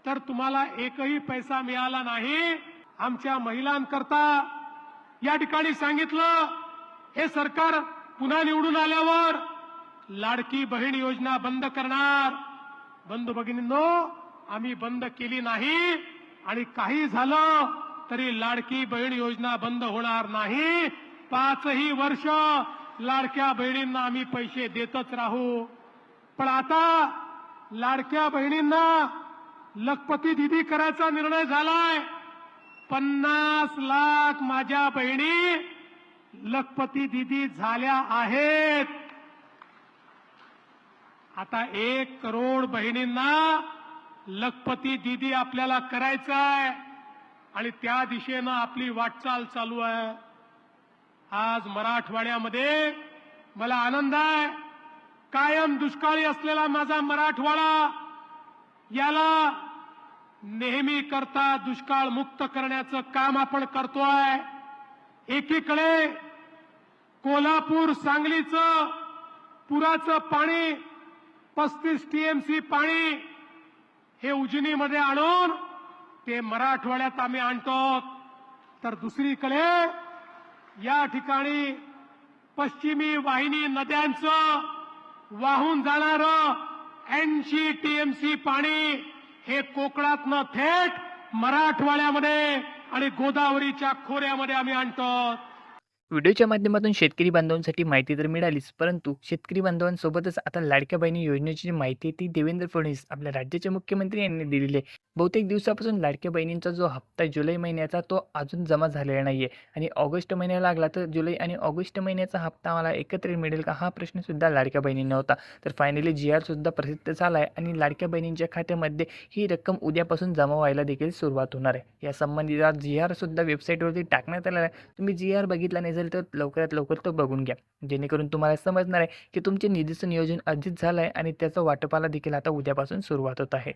तर तुम्हाला एकही पैसा मिळाला नाही। आमच्या महिलांकरता या ठिकाणी सांगितलं, हे सरकार पुन्हा निवडून आल्यावर लाडकी बहीण योजना बंद करणार। बंधू भगिनींनो, आम्ही बंद केली नाही आणि काही झालं तरी लाडकी बहीण योजना बंद होणार नाही। 5ही वर्ष लाडक्या बहिणींना आम्ही पैसे देतच राहू। पण आता लाडक्या बहिणींना लखपती दीदी करायचा निर्णय झालाय। 50 लाख माझ्या बहिणी लखपती दीदी झाल्या आहेत। आता 1 करोड बहिणींना लखपती दीदी आपल्याला करायचं आहे आणि त्या दिशेनं आपली वाटचाल चालू आहे। आज मराठवाड्यामध्ये मला आनंद आहे, कायम दुष्काळी असलेला माझा मराठवाडा याला नेहमी करता दुष्काळ मुक्त करण्याचं काम आपण करतोय। एकीकडे कोल्हापूर सांगलीचं पुराचं पाणी 35 टीएमसी पाणी हे उजनीमध्ये आणून ते मराठवाड्यात आम्ही आणतो, तर दुसरीकडे या ठिकाणी पश्चिमी वाहिनी नद्यांचं वाहून जाणारं 80 टीएमसी पाणी हे कोकणातनं थेट मराठवाड्यामध्ये आणि गोदावरीच्या खोऱ्यामध्ये आम्ही आणतो। व्हिडिओच्या माध्यमातून शेतकरी बांधवांसाठी माहिती तर मिळालीच, परंतु शेतकरी बांधवांसोबतच आता लाडक्या बहिणी योजनेची जी माहिती आहे ती देवेंद्र फडणवीस आपल्या राज्याचे मुख्यमंत्री यांनी दिलेली आहे। बहुतेक दिवसापासून लाडक्या बहिणींचा जो हप्ता जुलै महिन्याचा तो अजून जमा झालेला नाहीये आणि ऑगस्ट महिना लागला तर जुलै आणि ऑगस्ट महिन्याचा हप्ता आम्हाला एकत्रित मिळेल का, हा प्रश्न सुद्धा लाडक्या बहिणींना होता। तर फायनली जी आर सुद्धा प्रसिद्ध झाला आहे आणि लाडक्या बहिणींच्या खात्यामध्ये ही रक्कम उद्यापासून जमा व्हायला देखील सुरुवात होणार आहे। या संबंधित जी आर सुद्धा वेबसाईटवरती टाकण्यात आलेला आहे। तुम्ही जी आर बघितला नसेल तर लवकरात लवकर तो बघून घ्या, जेणेकरून तुम्हाला समजणार आहे की तुमचे निधीचं नियोजन आधीच झालं आहे आणि त्याचं वाटपाला देखील आता उद्यापासून सुरुवात होत आहे।